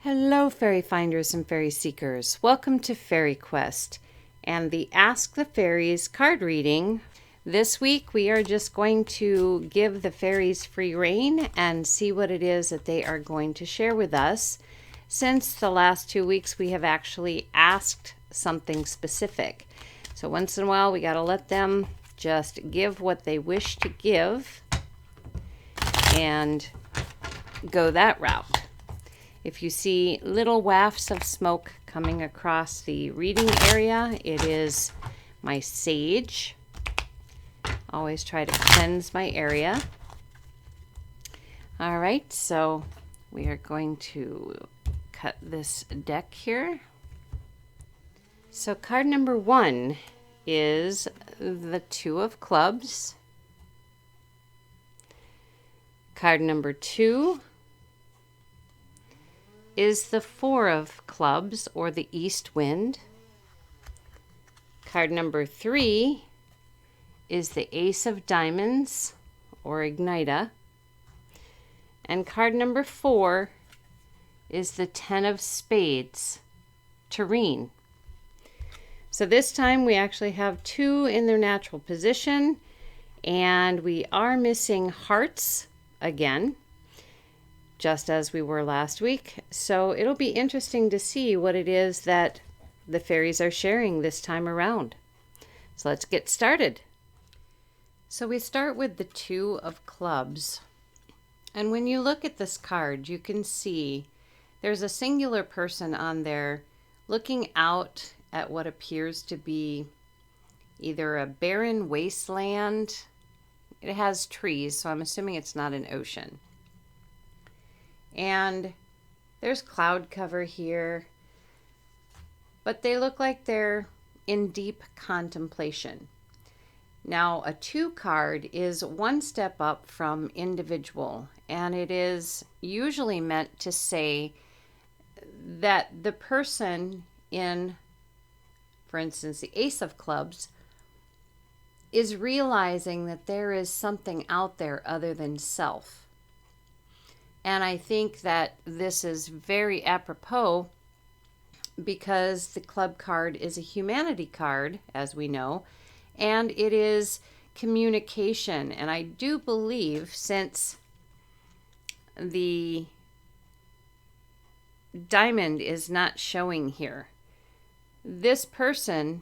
Hello, fairy finders and fairy seekers. Welcome to FaerieQuest and the Ask the Fairies card reading. This week we are just going to give the fairies free rein and see what it is that they are going to share with us. Since the last 2 weeks we have actually asked something specific. So once in a while we got to let them just give what they wish to give and go that route. If you see little wafts of smoke coming across the reading area, it is my sage. Always try to cleanse my area. All right, so we are going to cut this deck here. So card number 1 is the 2 of clubs. Card number 2 is the 4 of clubs, or the east wind. Card number 3 is the ace of diamonds, or ignita. And card number 4 is the 10 of spades, terrene. So this time we actually have 2 in their natural position, and we are missing hearts again, just as we were last week. So it'll be interesting to see what it is that the fairies are sharing this time around. So let's get started. So we start with the 2 of clubs. And when you look at this card, you can see there's a singular person on there looking out at what appears to be either a barren wasteland. It has trees, so I'm assuming it's not an ocean. And there's cloud cover here, but they look like they're in deep contemplation. Now, a 2 card is one step up from individual, and it is usually meant to say that the person in, for instance, the ace of clubs is realizing that there is something out there other than self. And I think that this is very apropos because the club card is a humanity card, as we know, and it is communication. And I do believe, since the diamond is not showing here, this person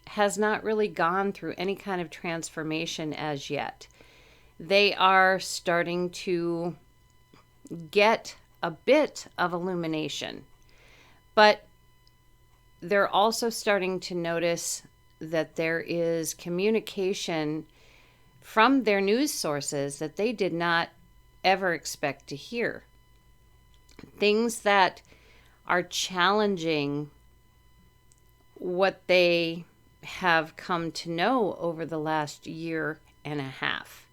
has not really gone through any kind of transformation as yet. They are starting to get a bit of illumination, but they're also starting to notice that there is communication from their news sources that they did not ever expect to hear. Things that are challenging what they have come to know over the last year and a half,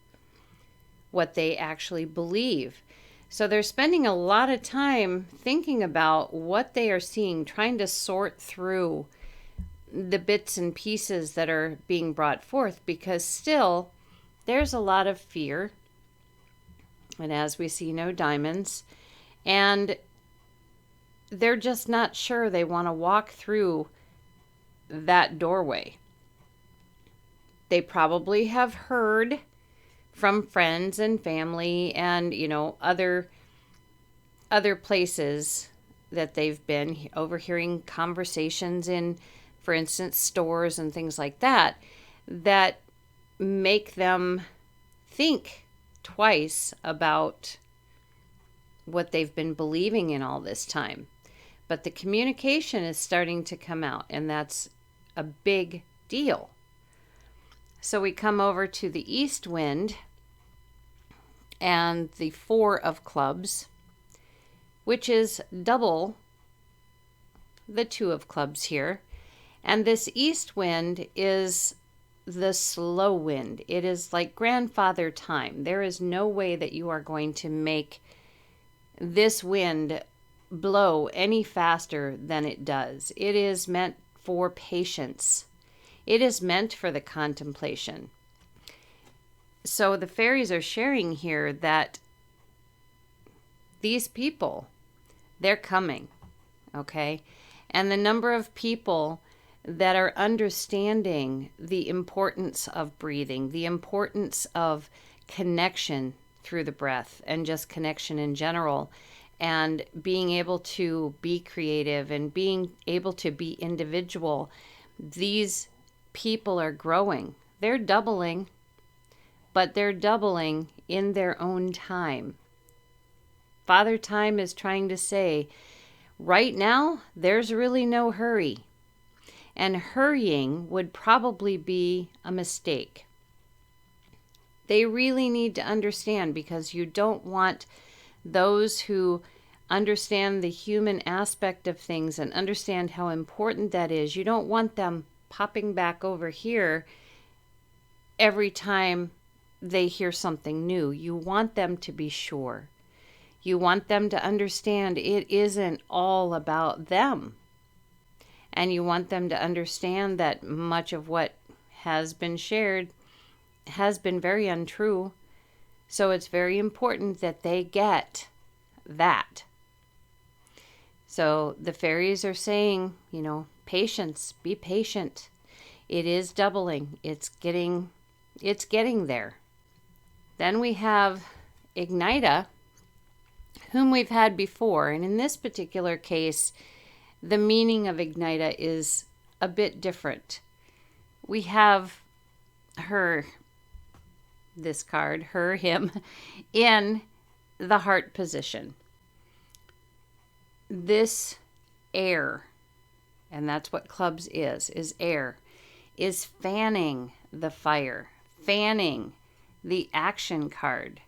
what they actually believe. So they're spending a lot of time thinking about what they are seeing, trying to sort through the bits and pieces that are being brought forth, because still there's a lot of fear. And as we see, no diamonds. And they're just not sure they want to walk through that doorway. They probably have heard from friends and family and, other places that they've been, overhearing conversations in, for instance, stores and things like that, that make them think twice about what they've been believing in all this time. But the communication is starting to come out, and that's a big deal. So we come over to the east wind and the 4 of clubs, which is double the 2 of clubs here. And this east wind is the slow wind. It is like grandfather time. There is no way that you are going to make this wind blow any faster than it does. It is meant for patience. It is meant for the contemplation. So the fairies are sharing here that these people They're coming, okay? And the number of people that are understanding the importance of breathing, the importance of connection through the breath, and just connection in general, and being able to be creative and being able to be individual. These people are growing. They're doubling, but they're doubling in their own time. Father Time is trying to say, right now, there's really no hurry. And hurrying would probably be a mistake. They really need to understand, because you don't want those who understand the human aspect of things and understand how important that is. You don't want them popping back over here every time they hear something new. You want them to be sure. You want them to understand it isn't all about them. And you want them to understand that much of what has been shared has been very untrue. So it's very important that they get that. So the fairies are saying, patience, be patient. It is doubling. It's getting there. Then we have Ignita, whom we've had before. And in this particular case, the meaning of Ignita is a bit different. We have her, this card, her, him, in the heart position. This air, and that's what clubs is air, is fanning the fire, fanning the action card.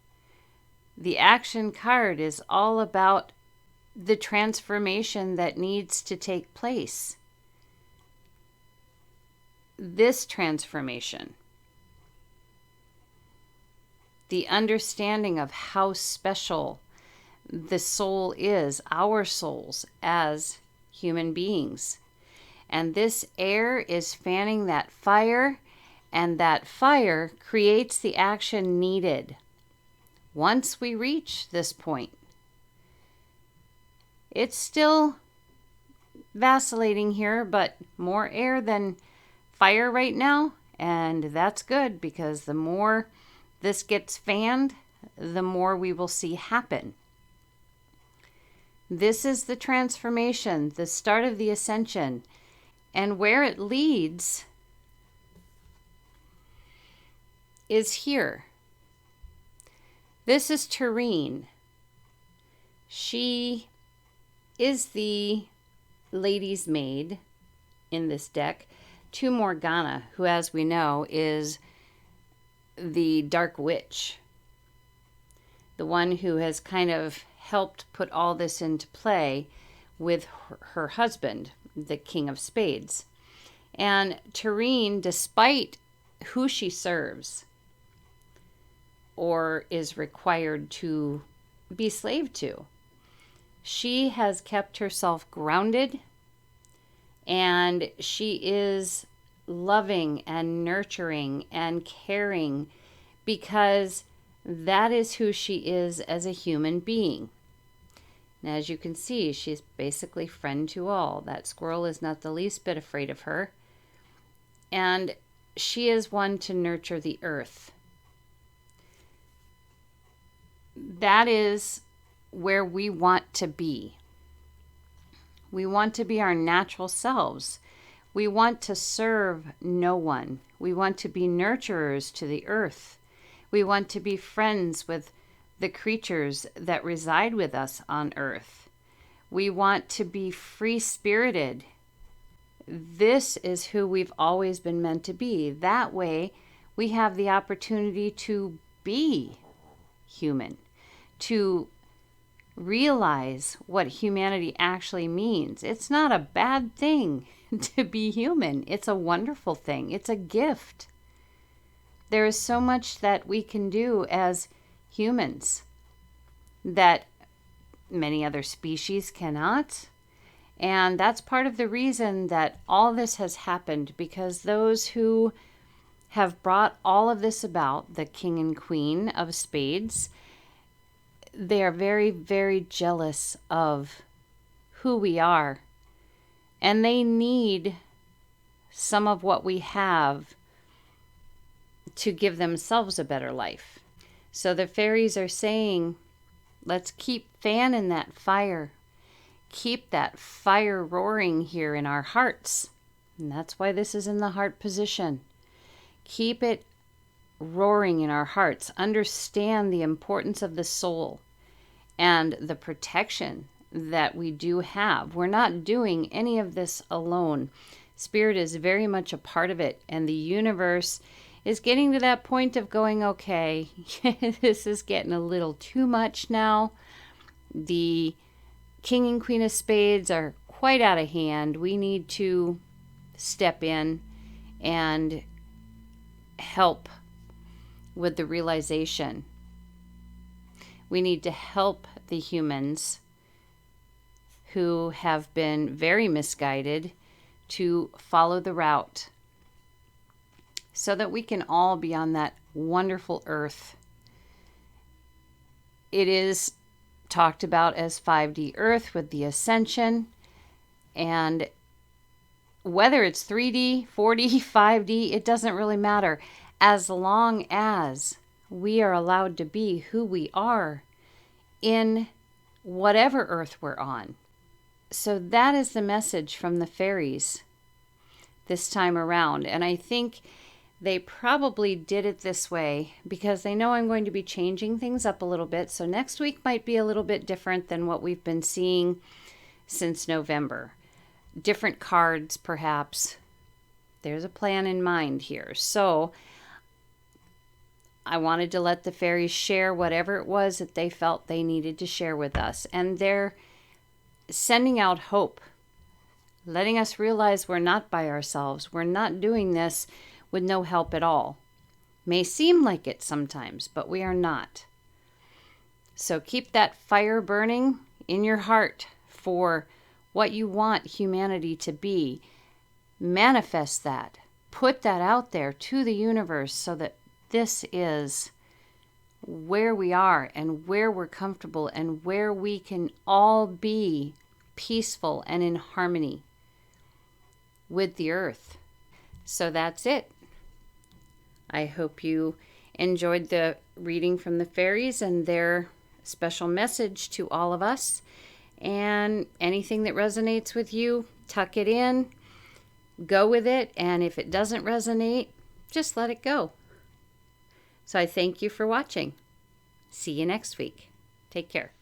The action card is all about the transformation that needs to take place. This transformation, the understanding of how special the soul is, our souls as human beings. And this air is fanning that fire, and that fire creates the action needed. Once we reach this point, it's still vacillating here, but more air than fire right now. And that's good, because the more this gets fanned, the more we will see happen. This is the transformation, the start of the ascension. And where it leads is here. This is Faerie. She is the lady's maid in this deck to Morgana, who, as we know, is the dark witch, the one who has kind of helped put all this into play with her husband, the King of Spades. And Faerie, despite who she serves or is required to be slave to, she has kept herself grounded, and she is loving and nurturing and caring, because that is who she is as a human being. And as you can see, she's basically friend to all. That squirrel is not the least bit afraid of her. And she is one to nurture the earth. That is where we want to be. We want to be our natural selves. We want to serve no one. We want to be nurturers to the earth. We want to be friends with the creatures that reside with us on earth. We want to be free-spirited. This is who we've always been meant to be. That way, we have the opportunity to be human, to realize what humanity actually means. It's not a bad thing to be human. It's a wonderful thing. It's a gift. There is so much that we can do as humans that many other species cannot. And that's part of the reason that all this has happened, because those who have brought all of this about, the King and Queen of Spades, they are very, very jealous of who we are. And they need some of what we have to give themselves a better life. So the fairies are saying, let's keep fanning that fire. Keep that fire roaring here in our hearts. And that's why this is in the heart position. Keep it roaring in our hearts. Understand the importance of the soul and the protection that we do have. We're not doing any of this alone. Spirit is very much a part of it, and the universe is getting to that point of going, okay, this is getting a little too much now. The King and Queen of Spades are quite out of hand. We need to step in and help with the realization. We need to help the humans who have been very misguided to follow the route so that we can all be on that wonderful earth. It is talked about as 5D Earth with the ascension, and whether it's 3D, 4D, 5D, it doesn't really matter, as long as we are allowed to be who we are in whatever earth we're on. So that is the message from the fairies this time around. And I think they probably did it this way because they know I'm going to be changing things up a little bit. So next week might be a little bit different than what we've been seeing since November. Different cards, perhaps. There's a plan in mind here. So I wanted to let the fairies share whatever it was that they felt they needed to share with us. And they're sending out hope, letting us realize we're not by ourselves. We're not doing this with no help at all. May seem like it sometimes, but we are not. So keep that fire burning in your heart for what you want humanity to be. Manifest that. Put that out there to the universe so that this is where we are and where we're comfortable and where we can all be peaceful and in harmony with the earth. So that's it. I hope you enjoyed the reading from the fairies and their special message to all of us. And anything that resonates with you, tuck it in, go with it. And if it doesn't resonate, just let it go. So I thank you for watching. See you next week. Take care.